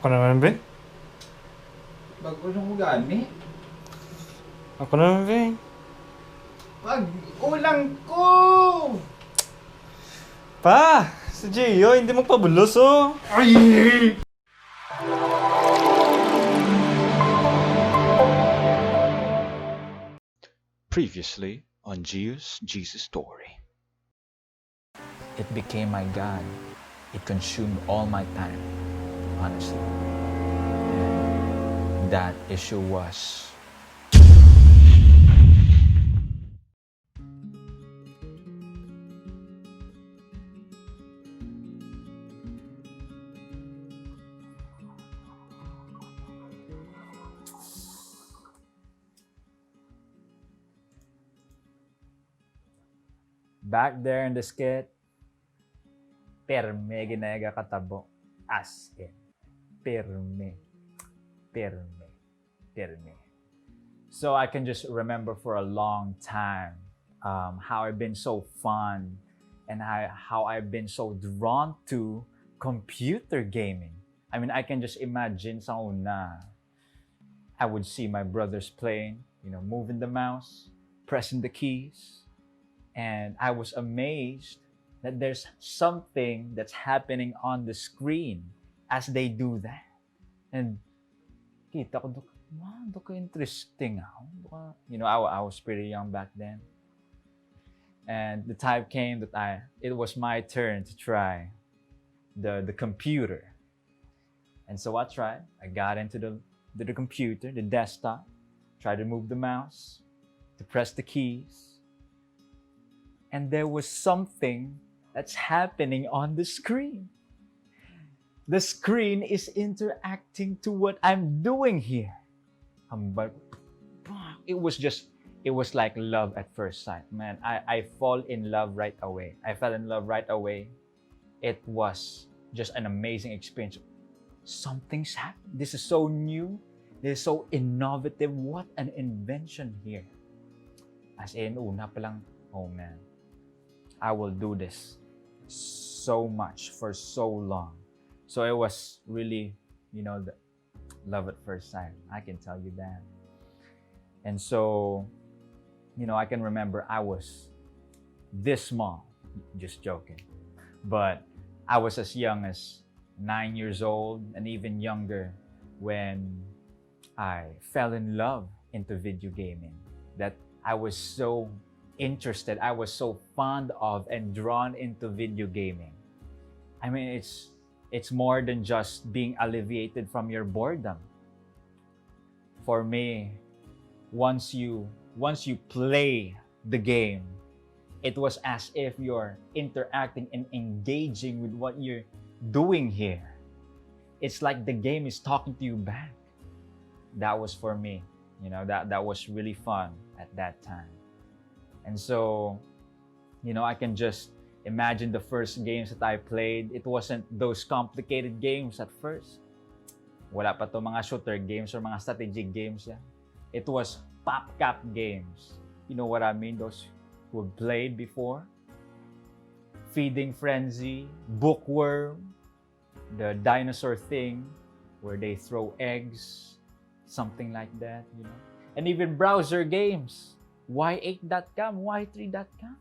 Ako naman, Ben. Bago na mo gani. Ako naman, Ben. Wag ulang ko! Pa! Si Gio, hindi magpabulos, oh. Ay! Previously on Gio's Jesus Story. It became my God. It consumed all my time, honestly. And that issue was back there in the skit. Perme ginaya katabo. As in. Perme. So I can just remember for a long time how I've been so fun and how I've been so drawn to computer gaming. I mean, I can just imagine sa una, I would see my brothers playing, moving the mouse, pressing the keys, and I was amazed that there's something that's happening on the screen as they do that. And kita ko, wow, doka interesting. I was pretty young back then. And the time came that it was my turn to try the computer. And so I tried. I got into the computer, the desktop, tried to move the mouse, to press the keys. And there was something that's happening on the screen. The screen is interacting to what I'm doing here. But it was like love at first sight. Man, I fall in love right away. I fell in love right away. It was just an amazing experience. Something's happened. This is so new. This is so innovative. What an invention here. As in, una pa lang, oh man, I will do this so much for so long. So it was really, the love at first sight. I can tell you that. And so, I can remember I was this small, just joking. But I was as young as 9 years old and even younger when I fell in love into video gaming. That I was so interested, I was so fond of and drawn into video gaming. I mean, it's more than just being alleviated from your boredom. For me, once you play the game, it was as if you're interacting and engaging with what you're doing here. It's like the game is talking to you back. That was for me, that was really fun at that time. And so, I can just imagine the first games that I played. It wasn't those complicated games at first. Wala pa to mga shooter games or mga strategy games. Yeah. It was PopCap games. You know what I mean? Those who played before. Feeding Frenzy, Bookworm, the dinosaur thing where they throw eggs, something like that, And even browser games. Y8.com, Y3.com.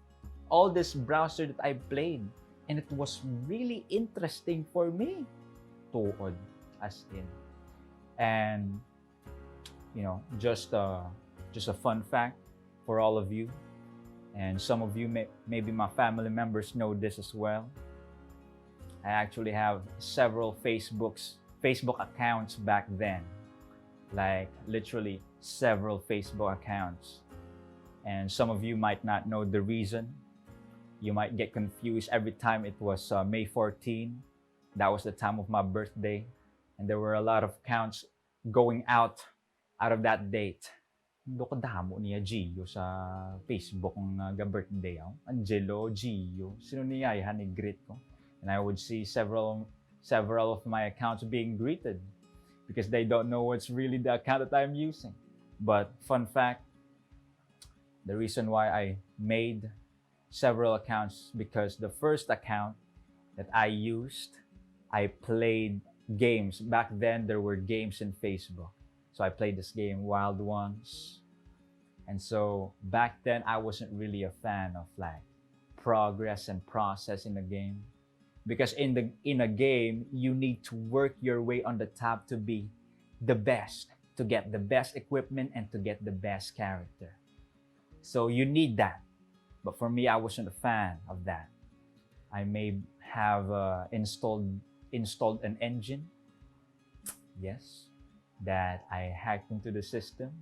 All this browser that I played. And it was really interesting for me. Tuod, as in. And, just a fun fact for all of you. And some of you, maybe my family members know this as well. I actually have several Facebook accounts back then. Like literally several Facebook accounts. And some of you might not know the reason. You might get confused every time it was May 14. That was the time of my birthday. And there were a lot of accounts going out of that date. Doko damo niya Gio sa Facebook ng birthday ako. Angelo, Gio. Sino niya ni greet ko? And I would see several of my accounts being greeted because they don't know what's really the account that I'm using. But fun fact, the reason why I made several accounts because the first account that I used, I played games. Back then, there were games in Facebook. So I played this game, Wild Ones. And so back then, I wasn't really a fan of like progress and process in the game. Because in a game, you need to work your way on the top to be the best, to get the best equipment and to get the best character. So you need that. But for me, I wasn't a fan of that. I may have installed an engine, yes, that I hacked into the system.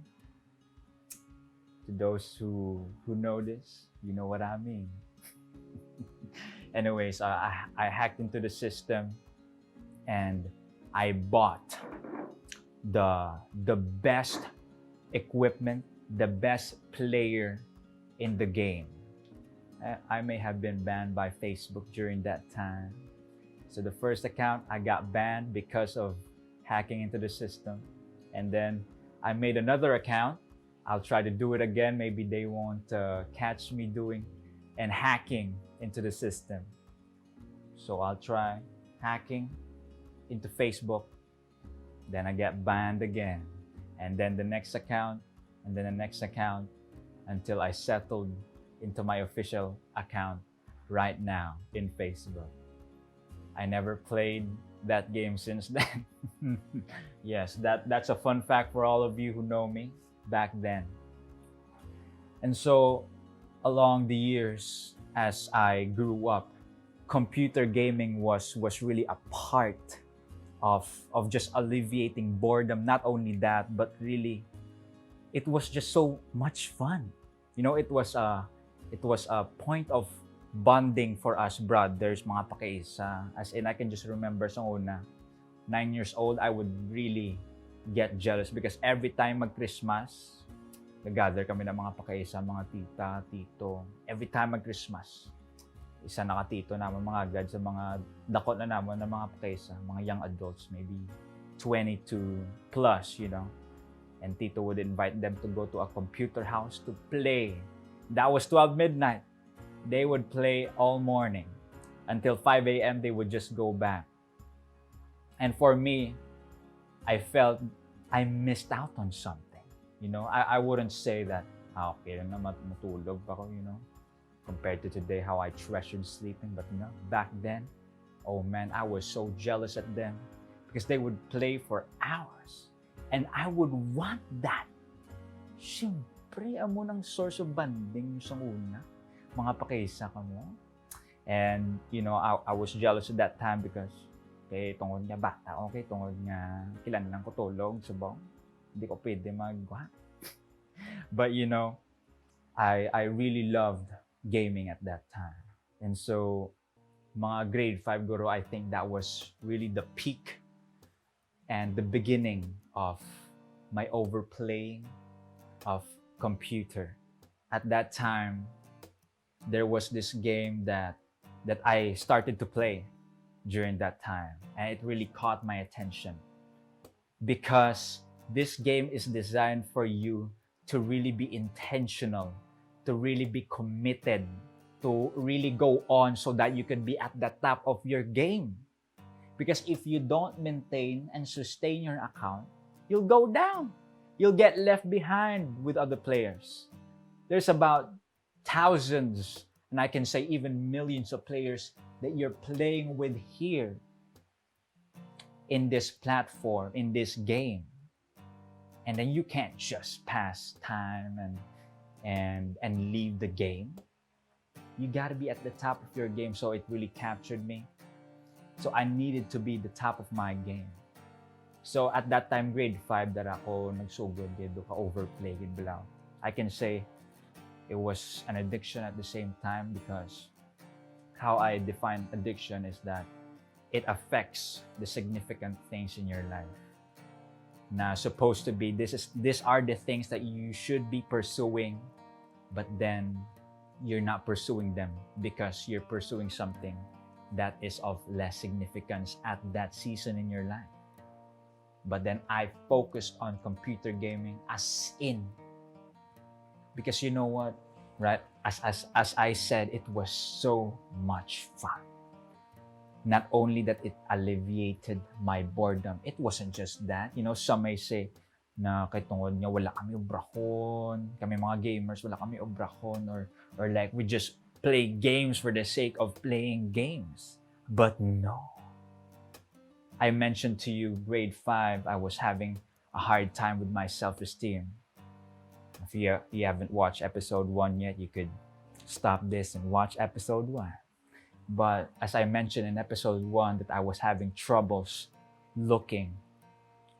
To those who know this, you know what I mean. Anyways, I hacked into the system and I bought the best equipment, the best player in the game. I may have been banned by Facebook during that time. So the first account, I got banned because of hacking into the system. And then I made another account. I'll try to do it again. Maybe they won't catch me doing and hacking into the system. So I'll try hacking into Facebook. Then I get banned again. And then the next account, and then the next account, until I settled into my official account right now in Facebook. I never played that game since then. Yes, that's a fun fact for all of you who know me back then. And so along the years, as I grew up, computer gaming was really a part of just alleviating boredom. Not only that, but really, it was just so much fun. You know, it was a point of bonding for us brothers, mga pakiisa. As in, I can just remember sa una, 9 years old, I would really get jealous because every time mag-Christmas, nag-gather kami ng mga pakiisa, mga tita, tito. Every time mag-Christmas, isa nakatito naman mga agad sa mga dakot na naman ng mga pakiisa, mga young adults, maybe 22 plus, you know. And tito would invite them to go to a computer house to play. That was 12 midnight. They would play all morning. Until 5 a.m., they would just go back. And for me, I felt I missed out on something. You know, I wouldn't say that, okay lang na matulog ako, you know, compared to today, how I treasured sleeping. But you know, back then, oh man, I was so jealous at them because they would play for hours. And I would want that. Siyempre, amo ng source of bonding sa una. Mga pakiisa ka mo. And, you know, I was jealous at that time because okay, tungod nga bata, okay, tungod nga kilan lang ko tulog, subong. Hindi ko pwede magwa. But, you know, I really loved gaming at that time. And so, mga grade 5 guro, I think that was really the peak and the beginning of my overplaying of computer. At that time, there was this game that I started to play during that time, and it really caught my attention because this game is designed for you to really be intentional, to really be committed, to really go on so that you can be at the top of your game. Because if you don't maintain and sustain your account, you'll go down. You'll get left behind with other players. There's about thousands, and I can say even millions of players that you're playing with here in this platform, in this game. And then you can't just pass time and leave the game. You gotta be at the top of your game. So it really captured me. So I needed to be the top of my game. So at that time, grade 5, that ako nagsugod, do ka overplay, blah. I can say it was an addiction at the same time because how I define addiction is that it affects the significant things in your life. Na supposed to be, these are the things that you should be pursuing, but then you're not pursuing them because you're pursuing something that is of less significance at that season in your life. But then I focused on computer gaming as in, because you know what, right? As I said, it was so much fun. Not only that it alleviated my boredom, it wasn't just that. You know, some may say na kay tungod nga wala kami obrahon, kami mga gamers wala kami obrahon, or like we just play games for the sake of playing games. But no. I mentioned to you grade 5, I was having a hard time with my self-esteem. If you haven't watched episode 1 yet, you could stop this and watch episode 1. But as I mentioned in episode 1 that I was having troubles looking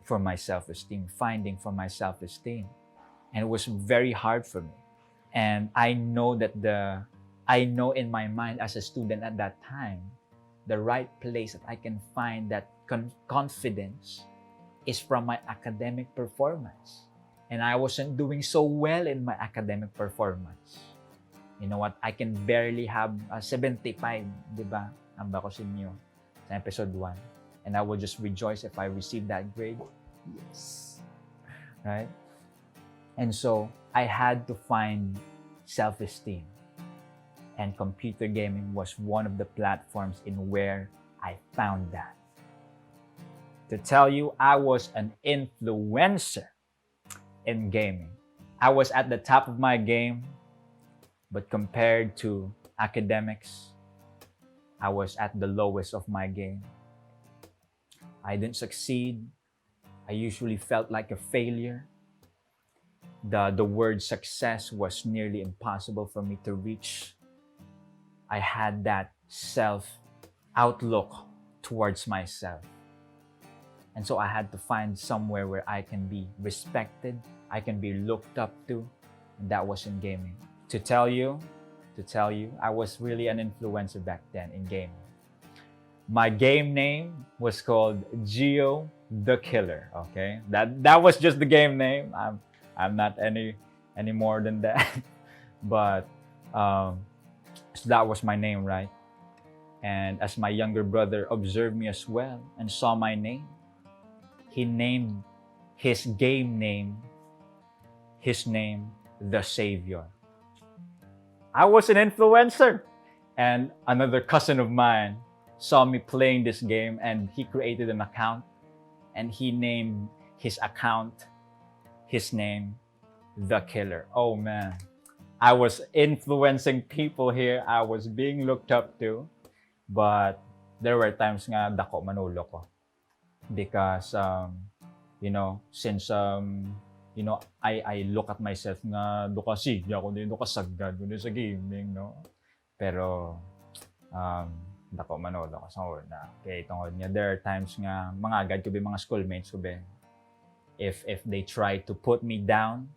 for my self-esteem, finding for my self-esteem. And it was very hard for me. And I know in my mind as a student at that time, the right place that I can find that confidence is from my academic performance. And I wasn't doing so well in my academic performance. You know what? I can barely have 75, di ba? Amba ko sa inyo sa episode 1. And I will just rejoice if I receive that grade. Yes. Right? And so, I had to find self-esteem. And computer gaming was one of the platforms in where I found that. To tell you, I was an influencer in gaming. I was at the top of my game, but compared to academics, I was at the lowest of my game. I didn't succeed. I usually felt like a failure. The word success was nearly impossible for me to reach. I had that self-outlook towards myself. And so I had to find somewhere where I can be respected, I can be looked up to, and that was in gaming. To tell you, I was really an influencer back then in gaming. My game name was called Gio the Killer, okay? That was just the game name. I'm not any more than that. But so that was my name, right? And as my younger brother observed me as well and saw my name, he named his game name, The Savior. I was an influencer. And another cousin of mine saw me playing this game and he created an account and he named his account, his name, The Killer. Oh man, I was influencing people here. I was being looked up to. But there were times nga dako manulo ko. Because, since, I look at myself nga duka siya ko din, duka sagad ko din sa gaming, no? Pero, dako manolo ko sa una. Kaya itong niya, there are times nga, mga agad ko mga schoolmates ko if they try to put me down,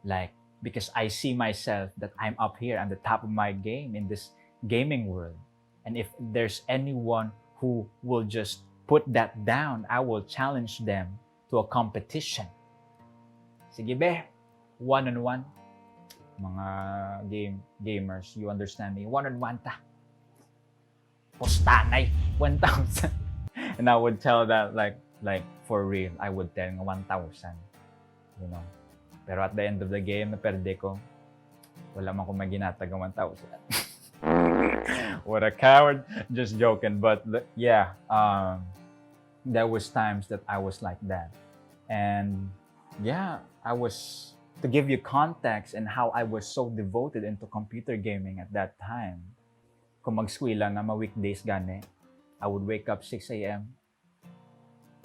like, because I see myself that I'm up here, I'm the top of my game in this gaming world. And if there's anyone who will just put that down, I will challenge them to a competition. Sige be, one-on-one. Mga gamers, you understand me? One-on-one ta. Postanay, 1,000. And I would tell that like for real, I would tell 1,000. You know. Pero at the end of the game, naperde ko. Wala man ko maginatag 1,000. What a coward. Just joking. But yeah, there was times that I was like that. And yeah, to give you context and how I was so devoted into computer gaming at that time. Kung mag-skwela na ma-weekdays gani, I would wake up 6 a.m.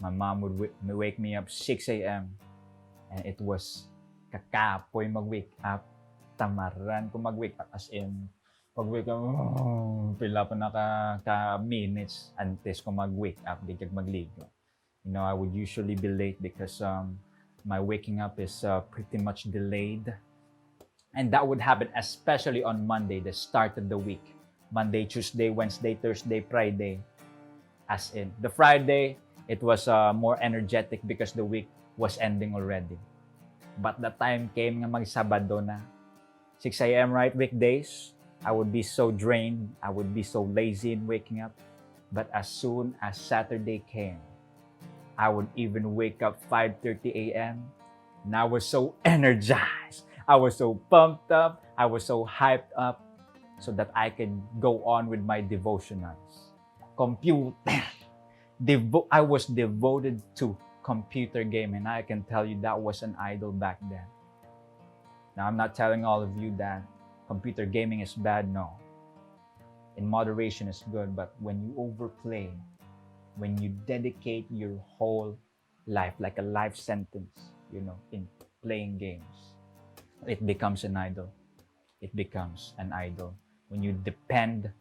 My mom would wake me up 6 a.m. And it was kakapoy mag-wake up. Tamaran ko mag-wake up as in pag-wake up, pila pa na ka minutes antes ko mag-wake up, di kag magligo. You know, I would usually be late because my waking up is pretty much delayed. And that would happen especially on Monday, the start of the week. Monday, Tuesday, Wednesday, Thursday, Friday. As in, the Friday, it was more energetic because the week was ending already. But the time came nga mag-Sabado na. 6 a.m., right, weekdays, I would be so drained. I would be so lazy in waking up. But as soon as Saturday came, I would even wake up 5:30 a.m. And I was so energized. I was so pumped up. I was so hyped up so that I could go on with my devotionals. computer. I was devoted to computer game, and I can tell you that was an idol back then. Now, I'm not telling all of you that computer gaming is bad, no. In moderation is good, but when you overplay, when you dedicate your whole life, like a life sentence, in playing games, it becomes an idol. It becomes an idol. When you depend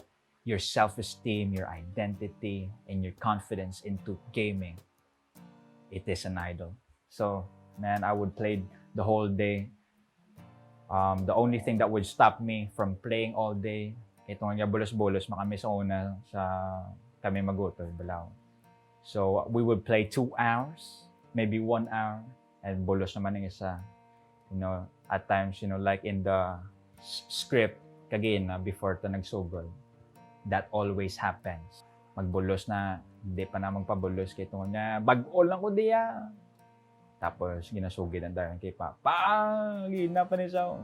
your self-esteem, your identity, and your confidence into gaming, it is an idol. So, man, I would play the whole day. The only thing that would stop me from playing all day, itong nga bulos-bulos makami sa una sa kami magutol, balaw. So, we would play 2 hours, maybe 1 hour, and bulos naman ng isa. At times, like in the script, kagina, before to nagsugol, that always happens. Magbulos na, hindi pa na magpabulos kay itong nga, bag-o lang ko diya. Tapos, ginasugid ang dayon kay Papa. Gina pa ni siya.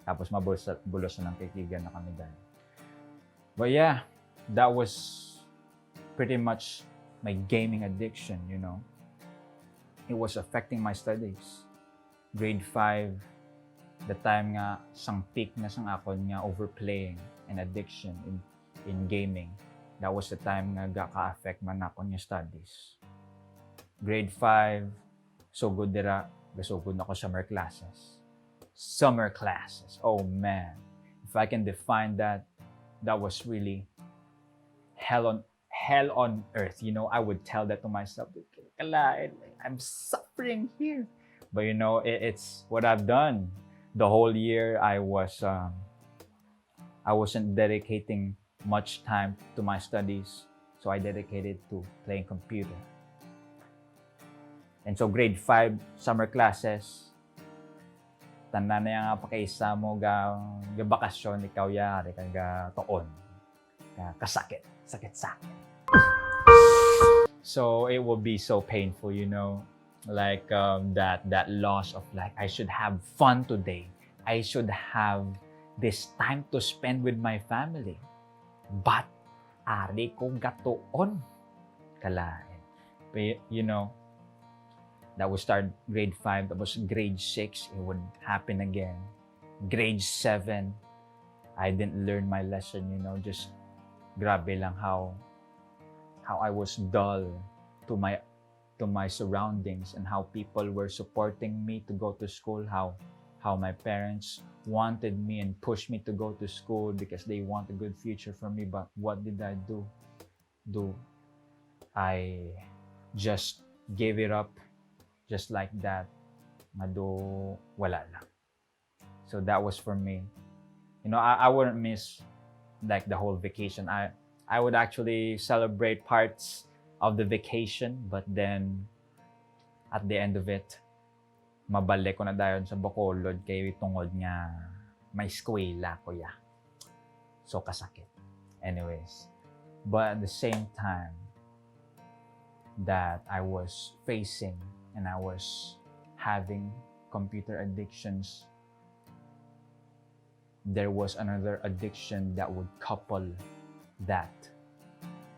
Tapos, mabulos na ng kikigan na kami dahil. But yeah, that was pretty much my gaming addiction, It was affecting my studies. Grade 5, the time nga, sang peak na sang akon nga overplaying and addiction in gaming. That was the time nga gaka-affect man akon nga studies. Grade 5, so good dira, gasugod na ako summer classes. Summer classes, oh man. If I can define that, that was really hell on earth. I would tell that to myself, I'm suffering here. But it's what I've done. The whole year I wasn't dedicating much time to my studies, so I dedicated to playing computer. And so grade 5 summer classes, tanda na yung pakaisa mo ga bakasyon, ikaw yari ka toon, kasakit. So it will be so painful, like that loss of like, I should have fun today. I should have this time to spend with my family. But ari ko gatoon kalain. But that would start grade 5, that was grade 6, it would happen again. Grade 7, I didn't learn my lesson, just grabe lang how I was dull to my surroundings and how people were supporting me to go to school, how my parents wanted me and pushed me to go to school because they want a good future for me. But what did I do? I just gave it up just like that. Wala lang. So that was for me. I wouldn't miss like the whole vacation. I would actually celebrate parts of the vacation, but then at the end of it, mabalik ko na dayon sa Bacolod kay tungod nga may eskwela ko ya. So kasakit. Anyways, but at the same time that I was facing and I was having computer addictions, there was another addiction that would couple that.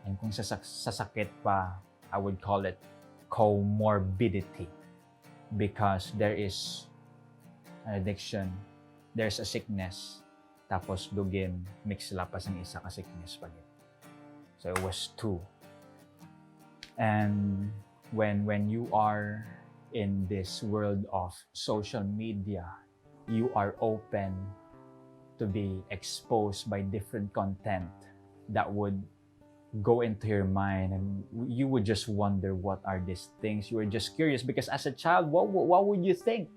And kung sasakit pa, I would call it comorbidity, because there is an addiction, there's a sickness, tapos dugin, mix sila pa sang isa ka sickness pa din. So it was 2. And when you are in this world of social media, you are open to be exposed by different content that would go into your mind, and you would just wonder what are these things. You were just curious because as a child, what would you think?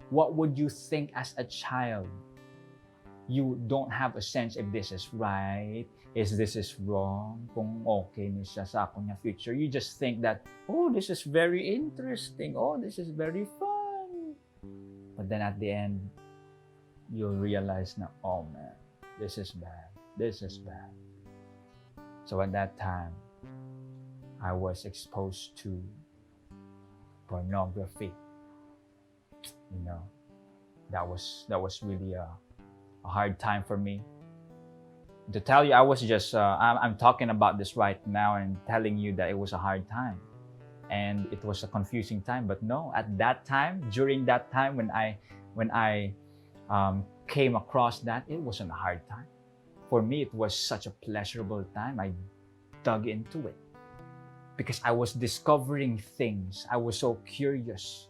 What would you think as a child? You don't have a sense if this is right, is this is wrong, kung okay ni siya sa akong future. You just think that, oh, this is very interesting, oh, this is very fun. But then at the end, you'll realize na, oh man, this is bad. So at that time, I was exposed to pornography. That was really a hard time for me. To tell you, I was just, I'm talking about this right now and telling you that it was a hard time. And it was a confusing time. But no, at that time, during that time when I came across that, it wasn't a hard time. For me, it was such a pleasurable time. I dug into it because I was discovering things. I was so curious.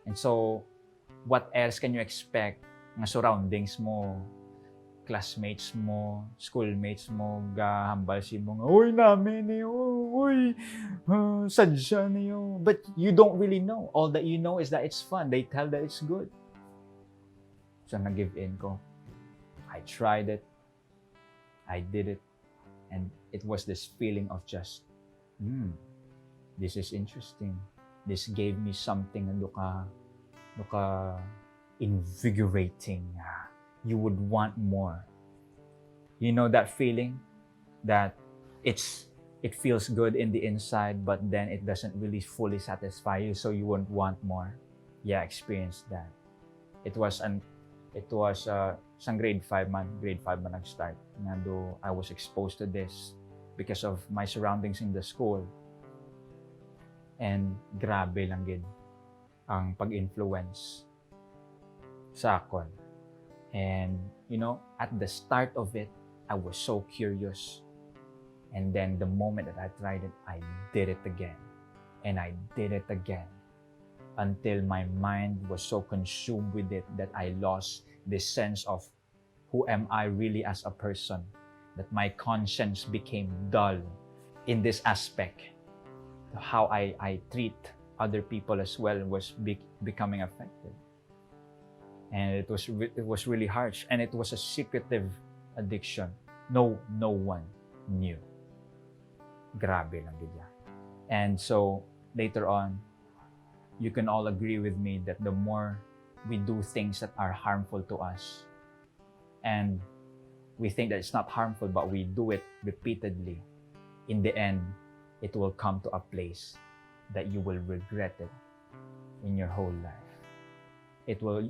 And so, what else can you expect? Mga surroundings mo, classmates mo, schoolmates mo, gahambal si mo, uy, namin niyo, uy, sadya niyo. But you don't really know. All that you know is that it's fun. They tell that it's good. So, nag-give in ko. I tried it. I did it. And it was this feeling of just, this is interesting. This gave me something na invigorating. You would want more. You know that feeling that it feels good in the inside, but then it doesn't really fully satisfy you, so you won't want more. Yeah, I experienced that. It was grade 5 man nag-start. Though I was exposed to this because of my surroundings in the school. And grabe lang gid ang pag-influence sa akon. And you know, at the start of it, I was so curious. And then the moment that I tried it, I did it again. And I did it again. Until my mind was so consumed with it that I lost this sense of who am I really as a person. That my conscience became dull in this aspect. How I treat other people as well was becoming affected. And it was really harsh. And it was a secretive addiction. No one knew. Grabe lang gid. And so, later on, you can all agree with me that the more we do things that are harmful to us, and we think that it's not harmful, but we do it repeatedly, in the end, it will come to a place that you will regret it in your whole life.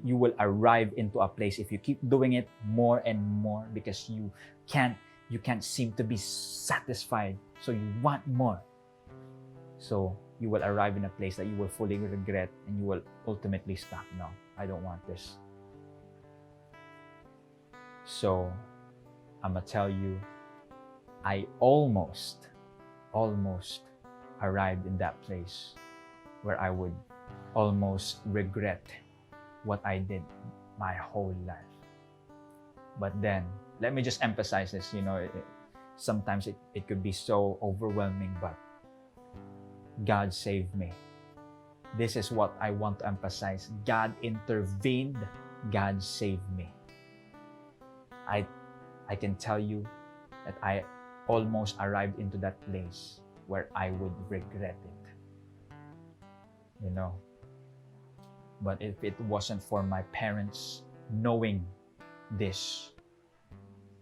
You will arrive into a place if you keep doing it more and more because you can't seem to be satisfied, so you want more. So you will arrive in a place that you will fully regret and you will ultimately stop. No, I don't want this. So I'm gonna tell you, I almost arrived in that place where I would almost regret what I did my whole life. But then, let me just emphasize this, you know, sometimes it could be so overwhelming, but God saved me. This is what I want to emphasize. God intervened. God saved me. I can tell you that I almost arrived into that place where I would regret it. You know? But if it wasn't for my parents knowing this,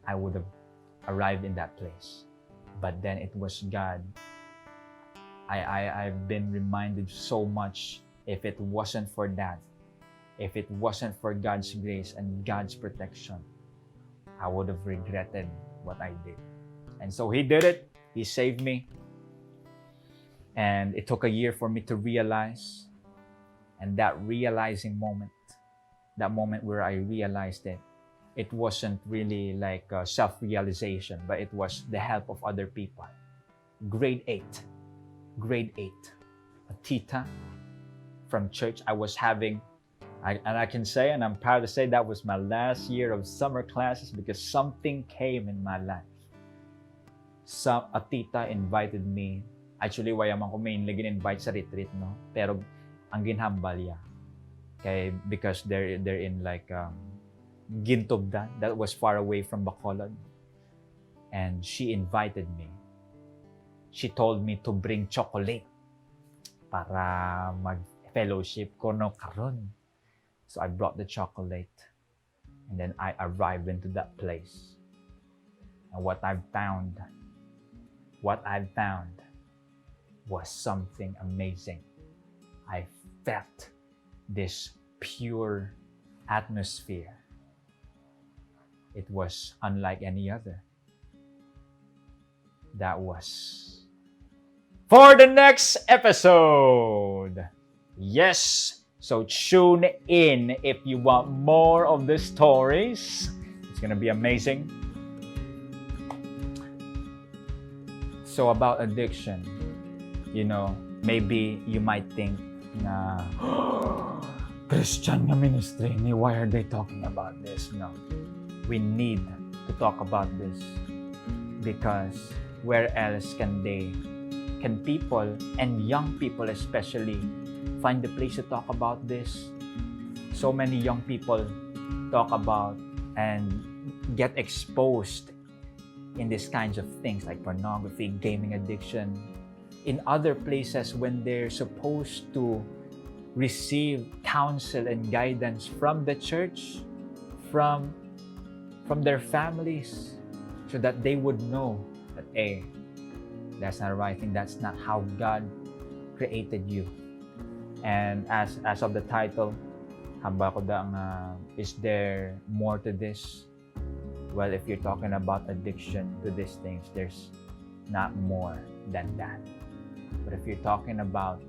I would have arrived in that place. But then it was God. I've been reminded so much, if it wasn't for that, if it wasn't for God's grace and God's protection, I would have regretted what I did. And so He did it. He saved me. And it took a year for me to realize. And that realizing moment, that moment where I realized it, it wasn't really like self-realization, but it was the help of other people. Grade 8, a tita from church. I was having, and I can say, and I'm proud to say, that was my last year of summer classes because something came in my life. A tita invited me. Actually, waya man ko mainly gin-invite sa retreat, no? Pero ang ginhambal ya. Okay, because they're in like Gintubdan, that was far away from Bacolod. And she invited me. She told me to bring chocolate para mag-fellowship ko no karon. So I brought the chocolate. And then I arrived into that place. And what I found was something amazing. I felt this pure atmosphere. it was unlike any other. That was for the next episode. Yes, so tune in if you want more of the stories. It's gonna be amazing. So about addiction, maybe you might think na Christian na ministry, why are they talking about this? No, we need to talk about this because where else can people and young people especially find the place to talk about this? So many young people talk about and get exposed in these kinds of things like pornography, gaming addiction, in other places when they're supposed to receive counsel and guidance from the church, from their families, so that they would know that, hey, that's not the right thing, that's not how God created you. And as of the title, is there more to this? Well, if you're talking about addiction to these things, there's not more than that. But if you're talking about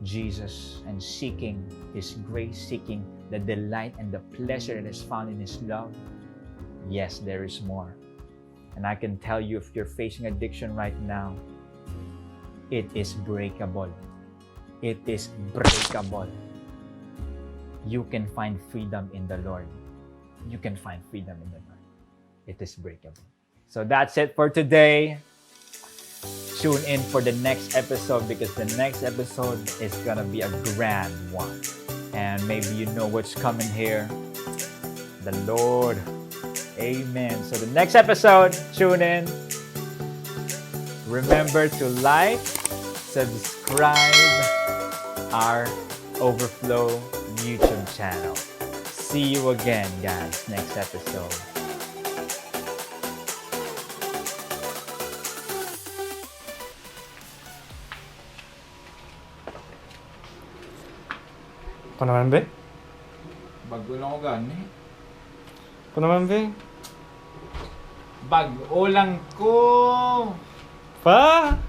Jesus and seeking His grace, seeking the delight and the pleasure that is found in His love, yes, there is more. And I can tell you, if you're facing addiction right now, it is breakable. It is breakable. You can find freedom in the Lord. You can find freedom in the Lord. It is breakable. So that's it for today. Tune in for the next episode because the next episode is gonna be a grand one. And maybe you know what's coming here. The Lord. Amen. So the next episode, tune in. Remember to like, subscribe our Overflow YouTube channel. See you again, guys, next episode. Ako naman, be? Bago lang ko gani. Ako naman, be? Bago lang ko! Pa!